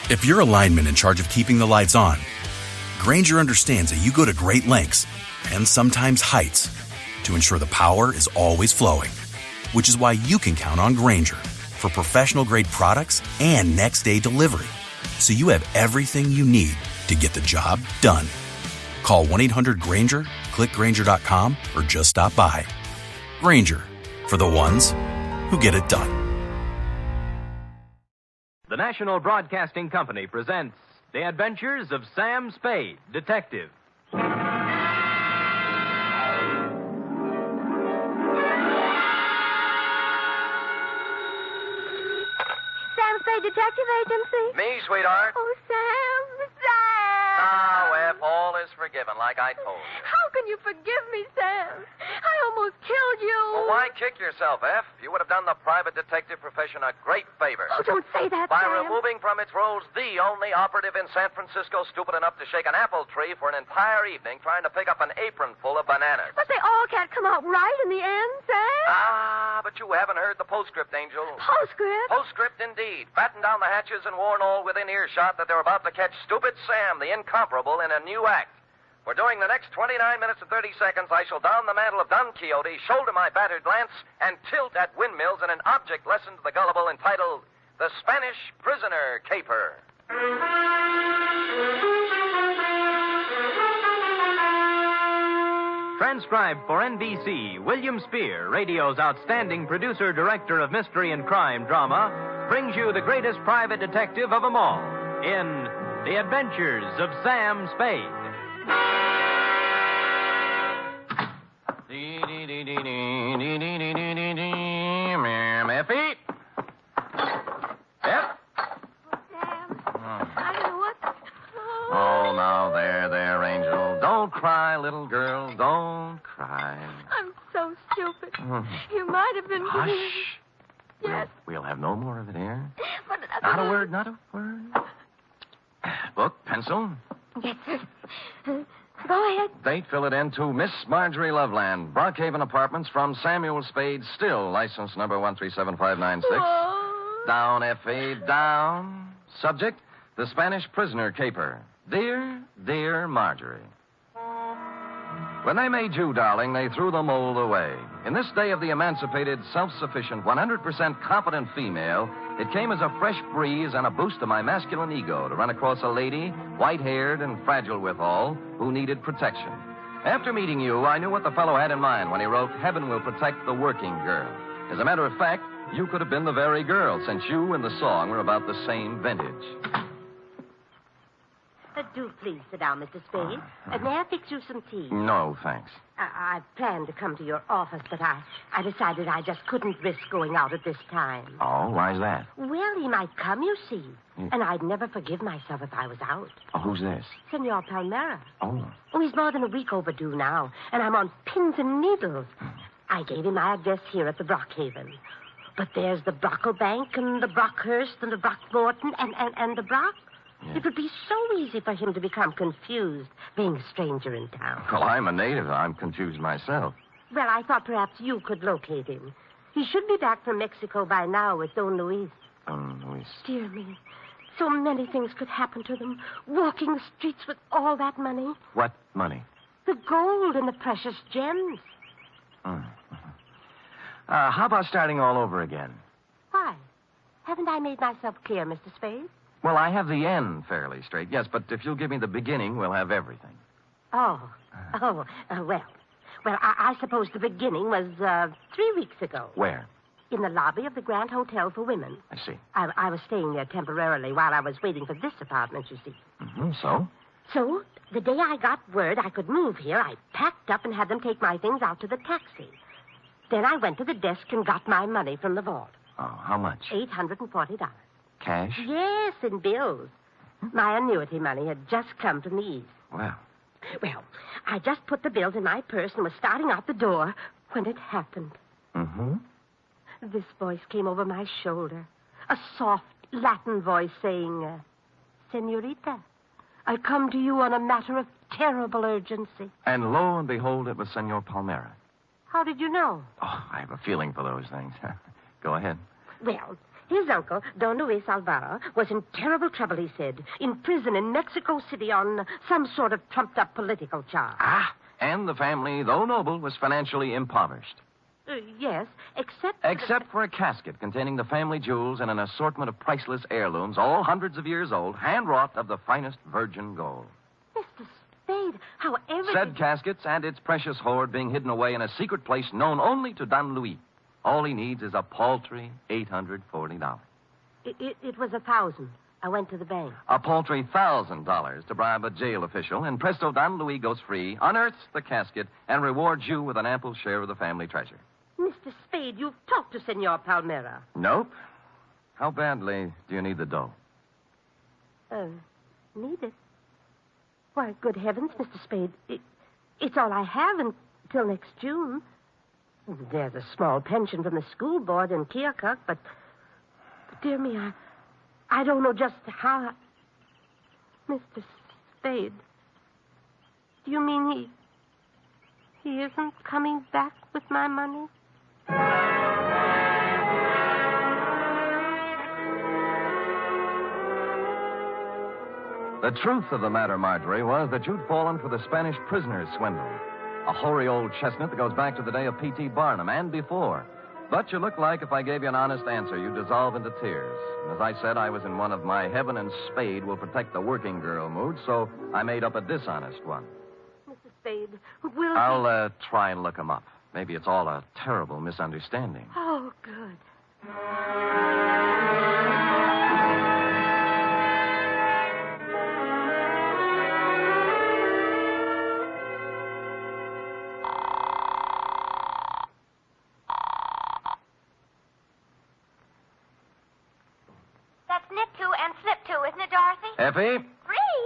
If you're a lineman in charge of keeping the lights on, Granger understands that you go to great lengths, and sometimes heights, to ensure the power is always flowing. Which is why you can count on Granger for professional-grade products and next-day delivery. So you have everything you need to get the job done. Call 1-800-GRANGER, click Granger.com, or just stop by. Granger, for the ones who get it done. The National Broadcasting Company presents The Adventures of Sam Spade, Detective. Spade Detective Agency? Me, sweetheart. Oh, Sam. Now, Ep, all is forgiven, like I told you. How can you forgive me, Sam? I almost killed you. Well, why kick yourself, Ep? You would have done the private detective profession a great favor. Oh, don't say that, By Sam. removing from its rolls the only operative in San Francisco stupid enough to shake an apple tree for an entire evening trying to pick up an apron full of bananas. But they all can't come out right in the end, Sam. Ah, but you haven't heard the postscript, Angel. Postscript? Postscript, indeed. Batten down the hatches and warn all within earshot that they're about to catch Stupid Sam, the incomparable, in a new act. For during the next 29 minutes and 30 seconds, I shall don the mantle of Don Quixote, shoulder my battered lance, and tilt at windmills in an object lesson to the gullible entitled The Spanish Prisoner Caper. Transcribed for NBC, William Spear, radio's outstanding producer-director of mystery and crime drama, brings you the greatest private detective of them all in The Adventures of Sam Spade. Effie? Yep. Sam, I don't know what... Oh, now, there, Angel. Don't cry, little girl. Don't cry. I'm so stupid. You might have been... Hush. Yes. We'll have no more of it here. But Not a word, not a word. Book, pencil. Yes, sir. Go ahead. Date, fill it in to Miss Marjorie Loveland, Brockhaven Apartments, from Samuel Spade, still license number 1375596. Oh. Down, F.A., down. Subject, the Spanish prisoner caper. Dear Marjorie. When they made you, darling, they threw the mold away. In this day of the emancipated, self-sufficient, 100% competent female, it came as a fresh breeze and a boost to my masculine ego to run across a lady, white-haired and fragile withal, who needed protection. After meeting you, I knew what the fellow had in mind when he wrote, "Heaven will protect the working girl." As a matter of fact, you could have been the very girl, since you and the song were about the same vintage. Do please sit down, Mr. Spade. May I fix you some tea? No, thanks. I planned to come to your office, but I decided I just couldn't risk going out at this time. Oh, why's that? Well, he might come, you see. And I'd never forgive myself if I was out. Oh, who's this? Senor Palmera. Oh. Oh, he's more than a week overdue now, and I'm on pins and needles. I gave him my address here at the Brockhaven. But there's the Brocklebank and the Brockhurst and the Brockmorton and the Brock. Yeah. It would be so easy for him to become confused, being a stranger in town. Well, I'm a native. I'm confused myself. Well, I thought perhaps you could locate him. He should be back from Mexico by now with Don Luis. Don Luis. Dear me. So many things could happen to them. Walking the streets with all that money. What money? The gold and the precious gems. How about starting all over again? Why? Haven't I made myself clear, Mr. Spade? Well, I have the end fairly straight, yes, but if you'll give me the beginning, we'll have everything. Well, I suppose the beginning was 3 weeks ago. Where? In the lobby of the Grand Hotel for Women. I see. I was staying there temporarily while I was waiting for this apartment, you see. So? So, the day I got word I could move here, I packed up and had them take my things out to the taxi. Then I went to the desk and got my money from the vault. Oh, how much? $840. Cash? Yes, in bills. My annuity money had just come from the East. Well, I just put the bills in my purse and was starting out the door when it happened. This voice came over my shoulder. A soft Latin voice saying, Senorita, I come to you on a matter of terrible urgency. And lo and behold, it was Senor Palmera. How did you know? Oh, I have a feeling for those things. Go ahead. Well, His uncle, Don Luis Alvaro, was in terrible trouble, he said. In prison in Mexico City on some sort of trumped-up political charge. Ah, and the family, though noble, was financially impoverished. Yes, except... Except for a casket containing the family jewels and an assortment of priceless heirlooms, all hundreds of years old, hand-wrought of the finest virgin gold. Mr. Spade, however... Said caskets and its precious hoard being hidden away in a secret place known only to Don Luis. All he needs is a paltry $840. It was 1,000. I went to the bank. A paltry $1,000 to bribe a jail official, and presto, Don Luis goes free, unearths the casket, and rewards you with an ample share of the family treasure. Mr. Spade, you've talked to Senor Palmera. Nope. How badly do you need the dough? Need it? Why, good heavens, Mr. Spade. It's all I have until next June. There's a small pension from the school board in Keokuk, but dear me, I don't know just how... Mr. Spade, do you mean he isn't coming back with my money? The truth of the matter, Marjorie, was that you'd fallen for the Spanish prisoner's swindle. A hoary old chestnut that goes back to the day of P.T. Barnum and before. But you look like if I gave you an honest answer, you'd dissolve into tears. And as I said, I was in one of my heaven and Spade will protect the working girl moods, so I made up a dishonest one. Mr. Spade, will I'll try and look him up. Maybe it's all a terrible misunderstanding. Oh, good. Effie? Free?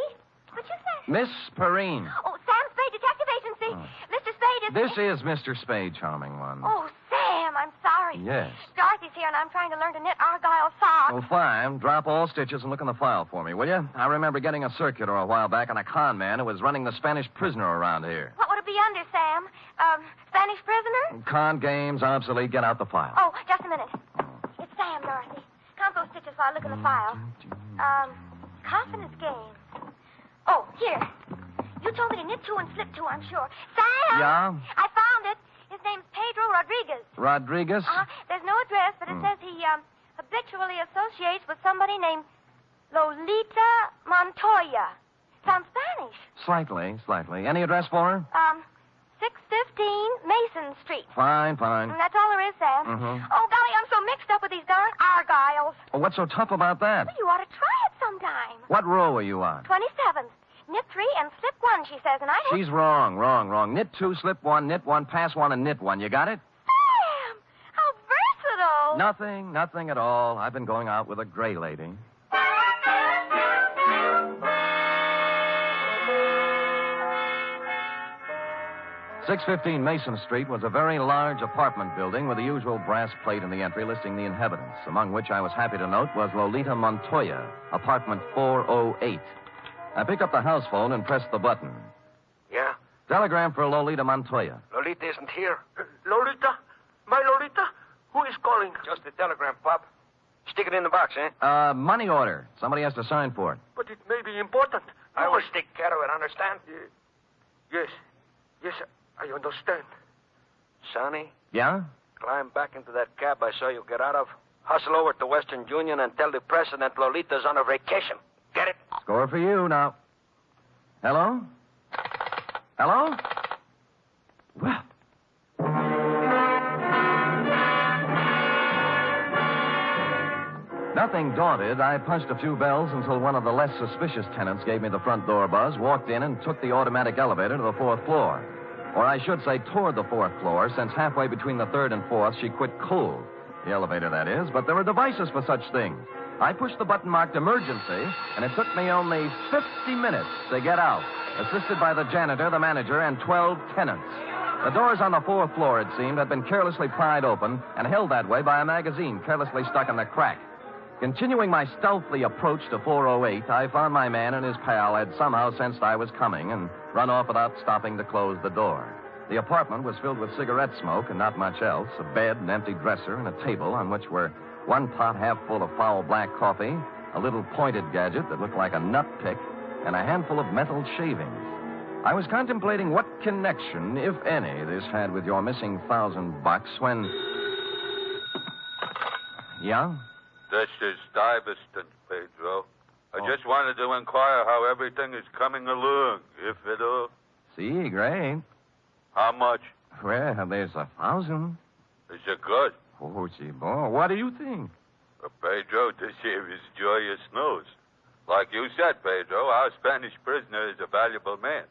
What'd you say? Miss Perrine. Oh, Sam Spade, Detective Agency. Mr. Spade is... This is Mr. Spade, charming one. Oh, Sam, I'm sorry. Yes. Dorothy's here, and I'm trying to learn to knit argyle socks. Oh, fine. Drop all stitches and look in the file for me, will you? I remember getting a circular a while back on a con man who was running the Spanish prisoner around here. What would it be under, Sam? Spanish prisoner? Con games, obsolete. Get out the file. Oh, just a minute. It's Sam, Dorothy. Count those stitches while I look in the file. Confidence games. Oh, here. You told me to knit two and slip two, I'm sure. Sam! Yeah? I found it. His name's Pedro Rodriguez. Rodriguez? There's no address, but it says he habitually associates with somebody named Lolita Montoya. Sounds Spanish. Slightly. Any address for her? 615 Mason Street. Fine. And that's all there is, Sam. Oh, golly, I'm so mixed up with these darn argyles. Oh, what's so tough about that? Well, you ought to try it sometime. What row are you on? 27th. Knit 3 and slip 1, she says, and I... She's wrong. Knit 2, slip 1, knit 1, pass 1, and knit 1. You got it? Sam! How versatile! Nothing at all. I've been going out with a gray lady. 615 Mason Street was a very large apartment building with the usual brass plate in the entry listing the inhabitants, among which I was happy to note was Lolita Montoya, apartment 408. I picked up the house phone and pressed the button. Yeah? Telegram for Lolita Montoya. Lolita isn't here. Lolita? My Lolita? Who is calling? Just a telegram, Pop. Stick it in the box, eh? Money order. Somebody has to sign for it. But it may be important. I will take care of it, understand? Yes, I understand. Sonny? Yeah? Climb back into that cab I saw you get out of. Hustle over to Western Union and tell the president Lolita's on a vacation. Get it? Score for you now. Hello? Well. Nothing daunted, I punched a few bells until one of the less suspicious tenants gave me the front door buzz, walked in, and took the automatic elevator to the 4th floor. Or I should say toward the 4th floor, since halfway between the 3rd and 4th, she quit cold. The elevator, that is, but there were devices for such things. I pushed the button marked emergency, and it took me only 50 minutes to get out, assisted by the janitor, the manager, and 12 tenants. The doors on the 4th floor, it seemed, had been carelessly pried open and held that way by a magazine carelessly stuck in the crack. Continuing my stealthy approach to 408, I found my man and his pal had somehow sensed I was coming and run off without stopping to close the door. The apartment was filled with cigarette smoke and not much else, a bed, an empty dresser, and a table on which were One pot half full of foul black coffee, a little pointed gadget that looked like a nut pick, and a handful of metal shavings. I was contemplating what connection, if any, this had with your missing $1,000 when... Yeah? This is Stuyvesant, Pedro. I just wanted to inquire how everything is coming along, if at all. See, great. How much? Well, there's 1,000. Is it good? Oh, gee, boy, what do you think? Pedro, this here is joyous news. Like you said, Pedro, our Spanish prisoner is a valuable man.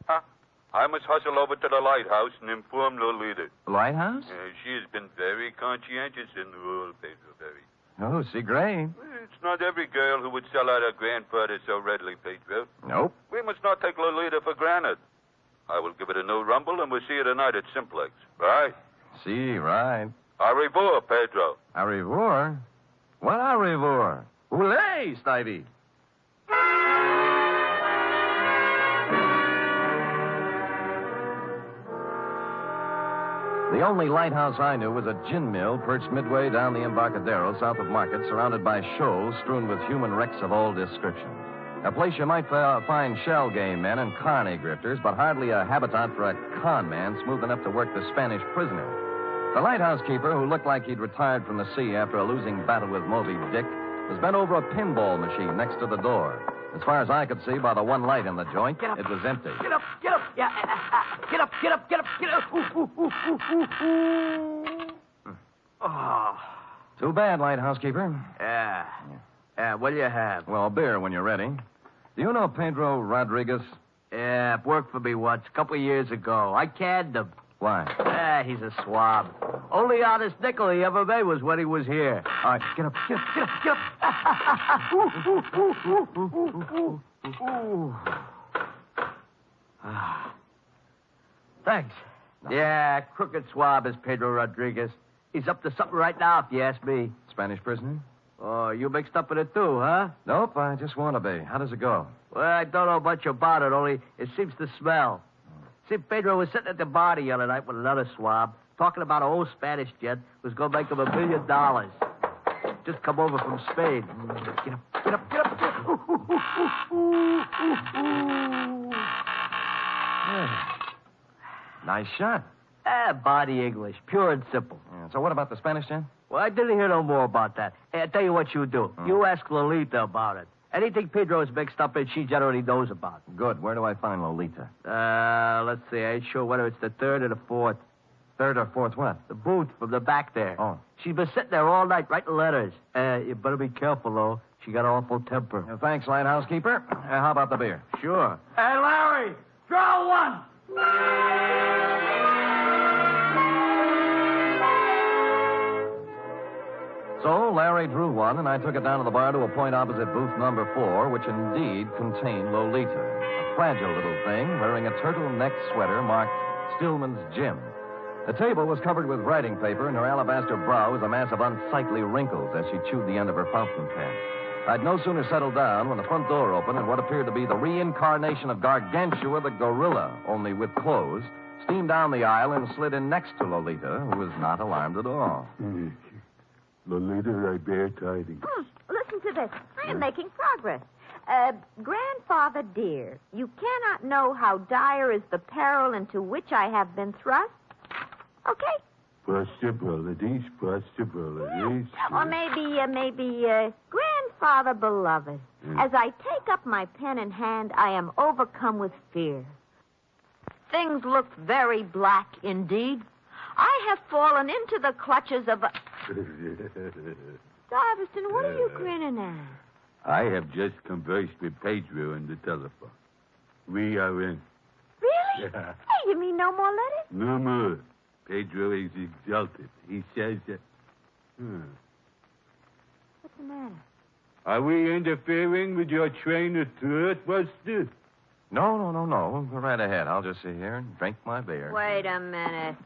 Huh? I must hustle over to the lighthouse and inform Lolita. Lighthouse? She has been very conscientious in the role, Pedro, very. Oh, see, great. It's not every girl who would sell out her grandfather so readily, Pedro. Nope. We must not take Lolita for granted. I will give it a new rumble, and we'll see you tonight at Simplex. Right? See, right. Au revoir, Pedro. Au revoir? What au revoir? Oulé, Stevie. The only lighthouse I knew was a gin mill perched midway down the Embarcadero south of Market, surrounded by shoals strewn with human wrecks of all descriptions. A place you might find shell game men and carny grifters, but hardly a habitat for a con man smooth enough to work the Spanish prisoner. The lighthouse keeper, who looked like he'd retired from the sea after a losing battle with Moby Dick, was bent over a pinball machine next to the door. As far as I could see by the one light in the joint, it was empty. Get up, get up. Yeah, get up, get up, get up, get up. Ooh, ooh, ooh, ooh, ooh. Oh. Too bad, lighthouse keeper. Yeah. What do you have? Well, beer when you're ready. Do you know Pedro Rodriguez? Yeah, worked for me once, a couple of years ago. I canned him. Why? He's a swab. Only honest nickel he ever made was when he was here. All right, get up, get up, get up, get up. Thanks. No. Yeah, crooked swab is Pedro Rodriguez. He's up to something right now, if you ask me. Spanish prisoner? Oh, you mixed up in it too, huh? Nope, I just want to be. How does it go? Well, I don't know much about it, only it seems to smell. See, Pedro was sitting at the bar the other night with another swab, talking about an old Spanish gent who's going to make him $1 million. Just come over from Spade. Get up, get up, get up, get up. Nice shot. Body English, pure and simple. Yeah, so what about the Spanish gent? Well, I didn't hear no more about that. Hey, I'll tell you what you do. You ask Lolita about it. Anything Pedro is mixed up in, she generally knows about. Good. Where do I find Lolita? Let's see. I ain't sure whether it's the third or the fourth. Third or fourth what? The booth from the back there. Oh. She's been sitting there all night writing letters. You better be careful, though. She got an awful temper. Thanks, lighthouse keeper. How about the beer? Sure. Hey, Larry, draw one. So Larry drew one, and I took it down to the bar to a point opposite booth number 4, which indeed contained Lolita, a fragile little thing wearing a turtleneck sweater marked Stillman's Gym. The table was covered with writing paper, and her alabaster brow was a mass of unsightly wrinkles as she chewed the end of her fountain pen. I'd no sooner settled down when the front door opened and what appeared to be the reincarnation of Gargantua the gorilla, only with clothes, steamed down the aisle and slid in next to Lolita, who was not alarmed at all. Lolita, I bear tidings. Listen to this. I am making progress. Grandfather dear, you cannot know how dire is the peril into which I have been thrust. Okay? Possibilities. Or maybe, Grandfather beloved. As I take up my pen in hand, I am overcome with fear. Things look very black indeed. I have fallen into the clutches of a... Stuyvesant, what are you grinning at? I have just conversed with Pedro on the telephone. We are in. Really? Yeah. Hey, you mean no more letters? No more. Pedro is exalted. He says that... What's the matter? Are we interfering with your train of thought, Buster? No. Go right ahead. I'll just sit here and drink my beer. Wait a minute.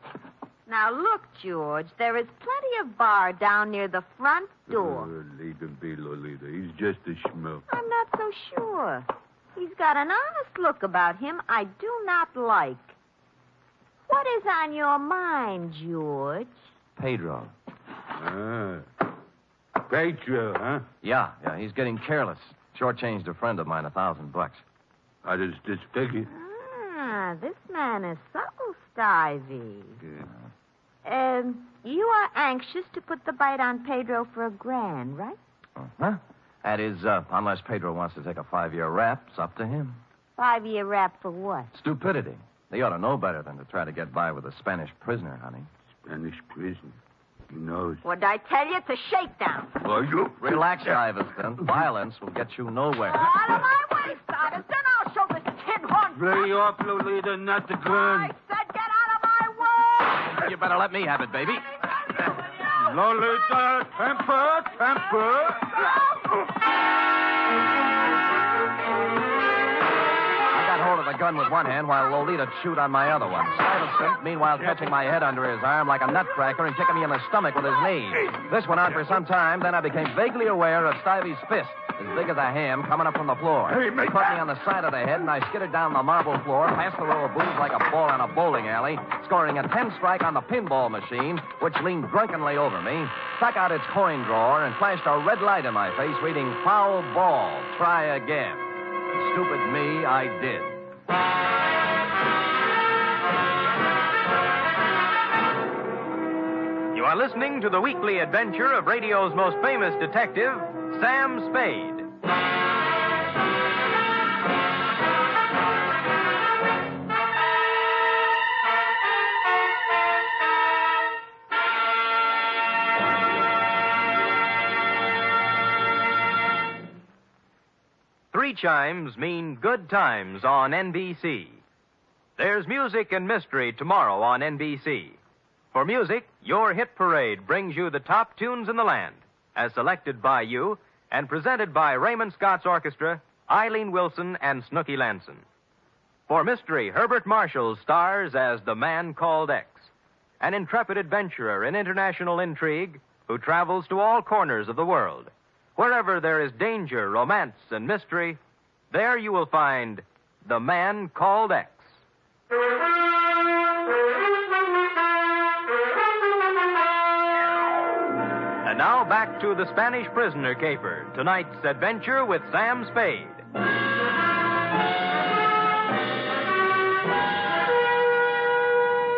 Now, look, George, there is plenty of bar down near the front door. Leave him be, Lolita. He's just a schmuck. I'm not so sure. He's got an honest look about him I do not like. What is on your mind, George? Pedro. Pedro, huh? Yeah, he's getting careless. Shortchanged a friend of mine $1,000. How does this figure? This man is subtle, Stivey. You are anxious to put the bite on Pedro for $1,000, right? Huh? That is, unless Pedro wants to take a 5-year rap, it's up to him. 5-year rap for what? Stupidity. They ought to know better than to try to get by with a Spanish prisoner, honey. Spanish prisoner. He knows. What did I tell you? It's a shakedown. Oh, you... Relax, Stuyvesant. Violence will get you nowhere. Out of my way, Stuyvesant. I'll show this tin horn. Lay off, Lolita, not the gun. I said get out of my way. You better let me have it, baby. Lolita, temper. I got hold of the gun with one hand while Lolita chewed on my other one. Stuyvesant, meanwhile, catching my head under his arm like a nutcracker and kicking me in the stomach with his knee. This went on for some time, then I became vaguely aware of Stuyvesant's fist, as big as a ham, coming up from the floor. He put me on the side of the head, and I skidded down the marble floor, past the row of booths like a ball in a bowling alley, scoring a 10-strike on the pinball machine, which leaned drunkenly over me, stuck out its coin drawer, and flashed a red light in my face, reading, "Foul ball, try again." Stupid me, I did. You are listening to the weekly adventure of radio's most famous detective, Sam Spade. Three chimes mean good times on NBC. There's music and mystery tomorrow on NBC. For music, your hit parade brings you the top tunes in the land, as selected by you and presented by Raymond Scott's Orchestra, Eileen Wilson, and Snooky Lanson. For mystery, Herbert Marshall stars as the Man Called X, an intrepid adventurer in international intrigue who travels to all corners of the world. Wherever there is danger, romance, and mystery, there you will find the Man Called X. And now back to the Spanish Prisoner Caper, tonight's adventure with Sam Spade.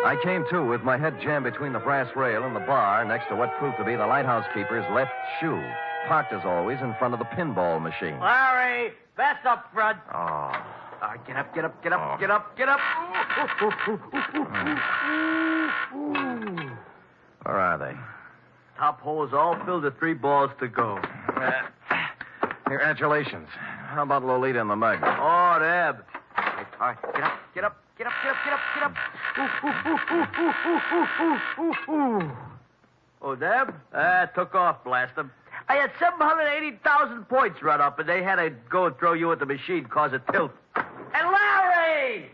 I came to with my head jammed between the brass rail and the bar next to what proved to be the lighthouse keeper's left shoe, parked as always in front of the pinball machine. Larry, that's up front. Oh. Get up, get up, get up, get up, get up. Where are they? Top hole is all filled with 3 balls to go. Congratulations. How about Lolita and the mug? Oh, Deb. All right, get up, get up, get up, get up, get up, get up. Oh, Deb? Took off, blast them. I had 780,000 points run up, and they had to go and throw you at the machine, cause a tilt. And Larry!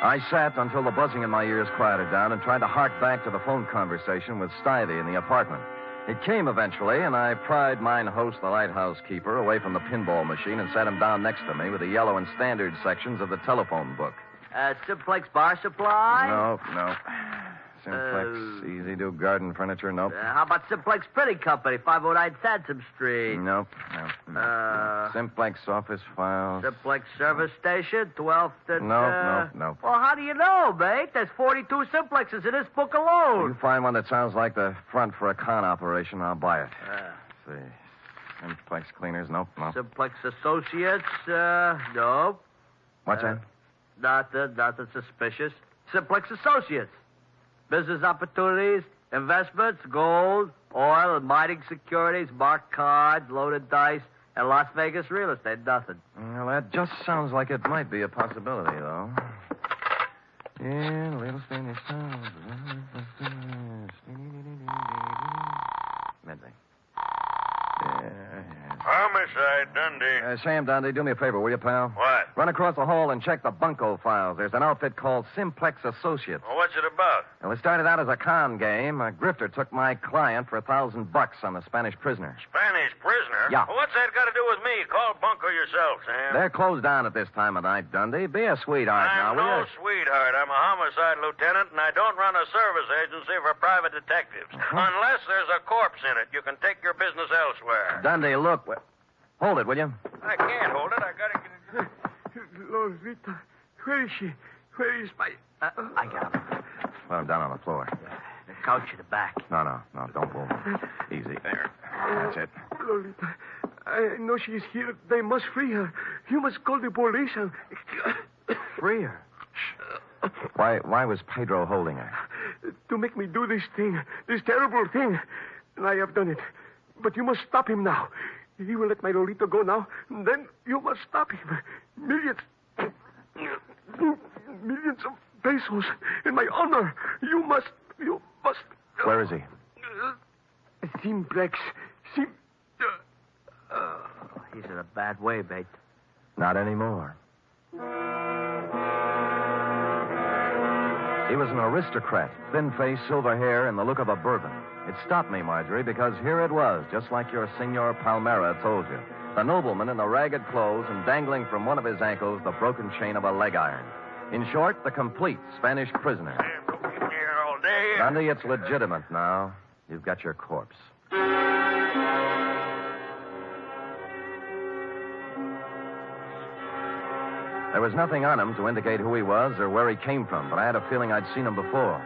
I sat until the buzzing in my ears quieted down and tried to hark back to the phone conversation with Stivey in the apartment. It came eventually, and I pried mine host, the lighthouse keeper, away from the pinball machine and sat him down next to me with the yellow and standard sections of the telephone book. Simplex Bar Supply? No. Simplex, Easy Do Garden Furniture, nope. How about Simplex Printing Company, 509 Sansom Street? Nope. Simplex Office Files. Simplex Service Station, 12th and... Nope. Well, how do you know, mate? There's 42 Simplexes in this book alone. You find one that sounds like the front for a con operation, I'll buy it. Let's see. Simplex Cleaners, nope. Simplex Associates, nope. What's that? Nothing suspicious. Simplex Associates. Business opportunities, investments, gold, oil, and mining securities, marked cards, loaded dice, and Las Vegas real estate. Nothing. Well, that just sounds like it might be a possibility, though. Yeah, real estate is... Midday. Homicide, Dundee. Sam Dundee, do me a favor, will you, pal? What? Run across the hall and check the bunco files. There's an outfit called Simplex Associates. Well, what's it about? Well, it started out as a con game. A grifter took my client for $1,000 on the Spanish prisoner. Spanish prisoner, Bunker? Yeah. Well, what's that got to do with me? Call Bunker yourself, Sam. They're closed down at this time of night, Dundee. Be a sweetheart now, I'm will no you? sweetheart. I'm a homicide lieutenant, and I don't run a service agency for private detectives. Unless there's a corpse in it. You can take your business elsewhere. Dundee, look. Hold it, will you? I can't hold it. I got to get it. Lolita, where is she? Where is my... I got him. Well, I'm down on the floor. The couch at the back. No, don't move. Easy. There. That's it. Lolita, I know she is here. They must free her. You must call the police and... Free her. Why was Pedro holding her? To make me do this thing, this terrible thing. And I have done it. But you must stop him now. He will let my Lolita go now. Then you must stop him. Millions of pesos in my honor. You must. Where is he? Simplex. He's in a bad way, Bate. Not anymore. He was an aristocrat, thin face, silver hair, and the look of a Bourbon. It stopped me, Marjorie, because here it was, just like your Senor Palmera told you. The nobleman in the ragged clothes and dangling from one of his ankles the broken chain of a leg iron. In short, the complete Spanish prisoner. Sam, don't keep me here all day. Dundee, it's legitimate now. You've got your corpse. There was nothing on him to indicate who he was or where he came from, but I had a feeling I'd seen him before.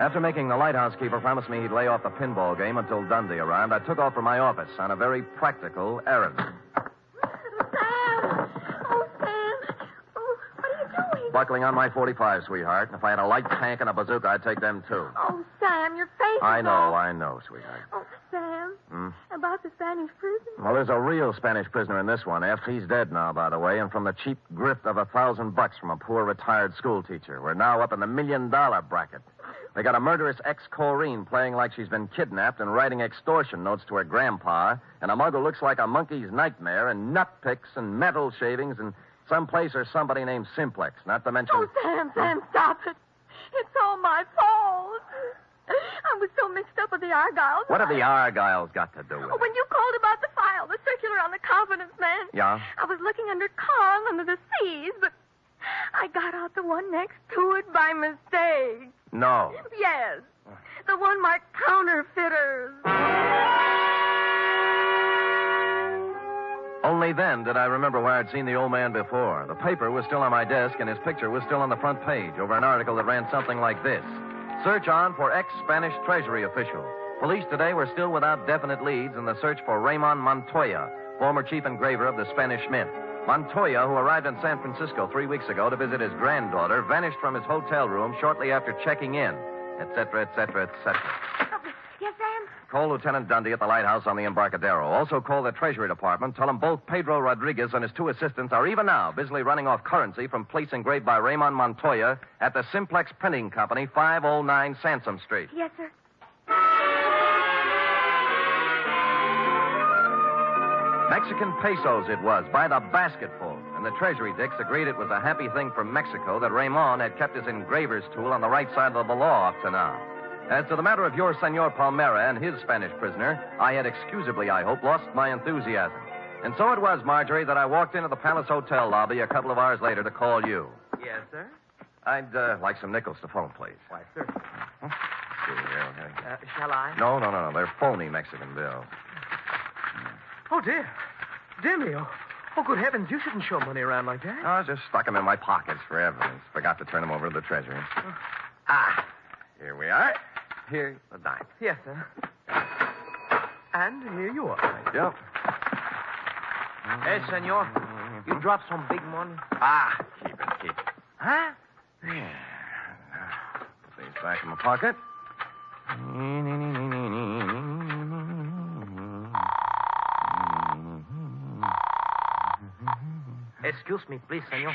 After making the lighthouse keeper promise me he'd lay off the pinball game until Dundee arrived, I took off for my office on a very practical errand. Sam! Oh, Sam! Oh, what are you doing? Buckling on my 45, sweetheart. If I had a light tank and a bazooka, I'd take them, too. Oh, Sam, your face is I all... know, sweetheart. Oh, Sam. About the Spanish prison? Well, there's a real Spanish prisoner in this one, F. He's dead now, by the way, and from the cheap grift of $1,000 from a poor retired school teacher. We're now up in the $1 million bracket. They got a murderous ex-Corrine playing like she's been kidnapped and writing extortion notes to her grandpa, and a mug who looks like a monkey's nightmare, and nut picks and metal shavings, and someplace or somebody named Simplex, not to mention... Oh, Sam, stop it. It's all my fault. I was so mixed up with the Argylls. What have the Argylls got to do with it? When you called about the file, the circular on the confidence man. Yeah? I was looking under Kong under the C's, but I got out the one next to it by mistake. No. Yes. The one marked counterfeiters. Only then did I remember where I'd seen the old man before. The paper was still on my desk, and his picture was still on the front page over an article that ran something like this. Search on for ex-Spanish Treasury official. Police today were still without definite leads in the search for Ramon Montoya, former chief engraver of the Spanish Mint. Montoya, who arrived in San Francisco 3 weeks ago to visit his granddaughter, vanished from his hotel room shortly after checking in, etc., etc., etc. Yes, Sam? Call Lieutenant Dundee at the lighthouse on the Embarcadero. Also call the Treasury Department. Tell them both Pedro Rodriguez and his two assistants are even now busily running off currency from plates engraved by Ramon Montoya at the Simplex Printing Company, 509 Sansom Street. Yes, sir. Mexican pesos it was, by the basketful. And the Treasury dicks agreed it was a happy thing for Mexico that Ramon had kept his engraver's tool on the right side of the law up to now. As to the matter of your Senor Palmera and his Spanish prisoner, I had excusably, I hope, lost my enthusiasm. And so it was, Marjorie, that I walked into the Palace Hotel lobby a couple of hours later to call you. Yes, sir? I'd like some nickels to phone, please. Why, sir. Shall I? No. They're phony Mexican bills. Oh, dear. Dear me. Oh, good heavens. You shouldn't show money around like that. I just stuck them in my pockets for evidence. Forgot to turn them over to the Treasury. Here we are. Here's the dime. Yes, sir. And here you are. Thank you. Hey, senor. You dropped some big money. Keep it. Huh? Yeah. Put these back in my pocket. Excuse me, please, senor.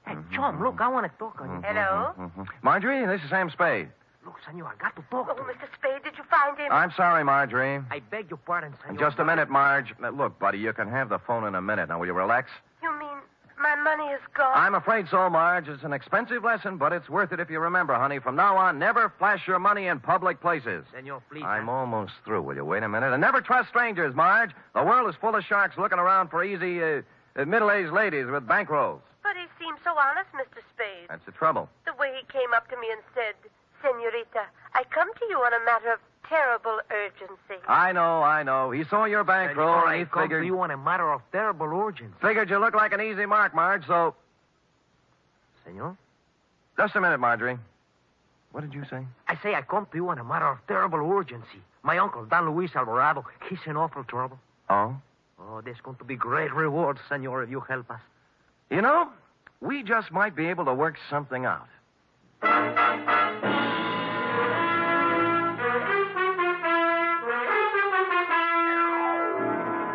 Hey, John, look, I want to talk on you. Hello? Marjorie, this is Sam Spade. Look, senor, I got to talk Oh, to you. Mr. Spade, did you find him? I'm sorry, Marjorie. I beg your pardon, senor. Just a minute, Marge. Now, look, buddy, you can have the phone in a minute. Now, will you relax? You mean my money is gone. I'm afraid so, Marge. It's an expensive lesson, but it's worth it if you remember, honey. From now on, never flash your money in public places. Senor, please. I'm almost through. Will you wait a minute? And never trust strangers, Marge. The world is full of sharks looking around for easy, middle-aged ladies with bankrolls. But he seemed so honest, Mr. Spade. That's the trouble. The way he came up to me and said, Senorita, I come to you on a matter of terrible urgency. I know. He saw your bankroll and he figured... you on a matter of terrible urgency. Figured you look like an easy mark, Marge, so... Senor? Just a minute, Marjorie. What did you say? I say I come to you on a matter of terrible urgency. My uncle, Don Luis Alvarado, he's in awful trouble. Oh? Oh, there's going to be great rewards, senor, if you help us. You know, we just might be able to work something out.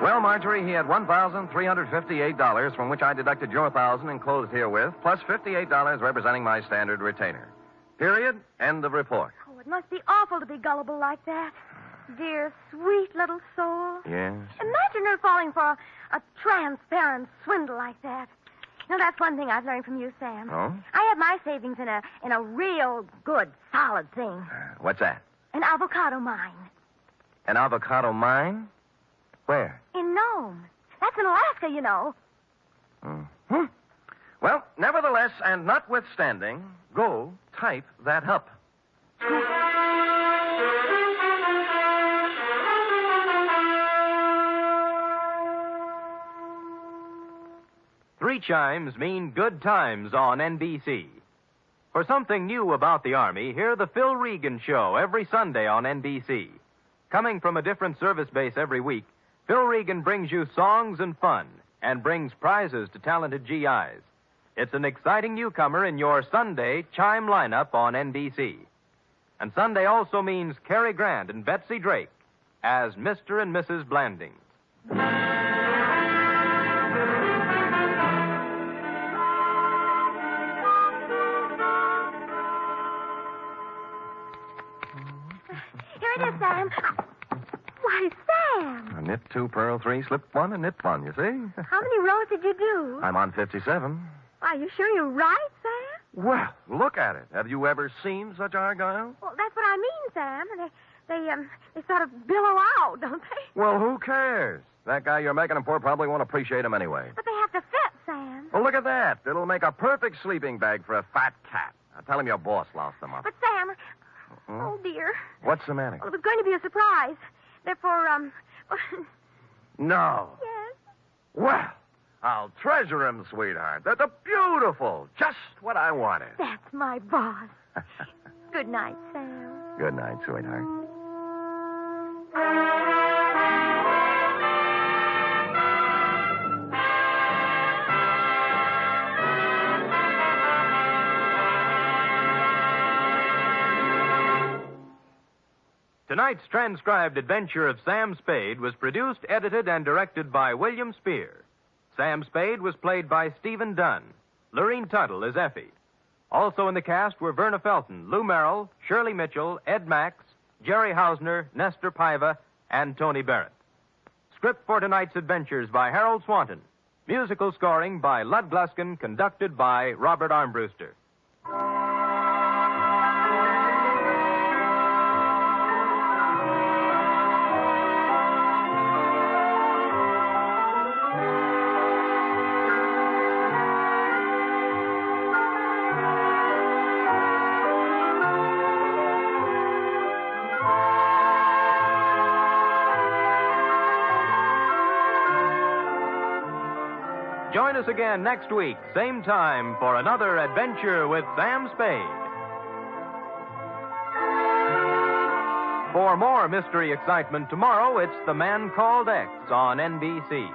Well, Marjorie, he had $1,358, from which I deducted your $1,000 enclosed herewith, plus $58 representing my standard retainer. Period. End of report. Oh, it must be awful to be gullible like that. Dear, sweet little soul. Yes. Imagine her falling for a transparent swindle like that. You know, that's one thing I've learned from you, Sam. Oh? I have my savings in a real good, solid thing. What's that? An avocado mine. An avocado mine? Where? In Nome. That's in Alaska, you know. Mm-hmm. Well, nevertheless, and notwithstanding, go type that up. Three chimes mean good times on NBC. For something new about the Army, hear the Phil Regan Show every Sunday on NBC. Coming from a different service base every week, Phil Regan brings you songs and fun and brings prizes to talented GIs. It's an exciting newcomer in your Sunday chime lineup on NBC. And Sunday also means Cary Grant and Betsy Drake as Mr. and Mrs. Blandings. Here it is, Sam. Why, Sam. A knit 2, purl 3, slip 1, and knit 1, you see? How many rows did you do? I'm on 57. Are you sure you're right, Sam? Well, look at it. Have you ever seen such argyle? Well, that's what I mean, Sam. They sort of billow out, don't they? Well, who cares? That guy you're making them for probably won't appreciate him anyway. But they have to fit, Sam. Well, look at that. It'll make a perfect sleeping bag for a fat cat. Now, tell him your boss lost them up. But, Sam... Oh, dear. What's the matter? Well, it was going to be a surprise. Therefore, No. Yes? Well, I'll treasure him, sweetheart. They're beautiful. Just what I wanted. That's my boss. Good night, Sam. Good night, sweetheart. Tonight's transcribed adventure of Sam Spade was produced, edited, and directed by William Spear. Sam Spade was played by Stephen Dunn. Lorene Tuttle is Effie. Also in the cast were Verna Felton, Lou Merrill, Shirley Mitchell, Ed Max, Jerry Hausner, Nestor Paiva, and Tony Barrett. Script for tonight's adventures by Harold Swanton. Musical scoring by Lud Gluskin, conducted by Robert Armbruster. Join us again next week, same time, for another adventure with Sam Spade. For more mystery excitement tomorrow, it's The Man Called X on NBC.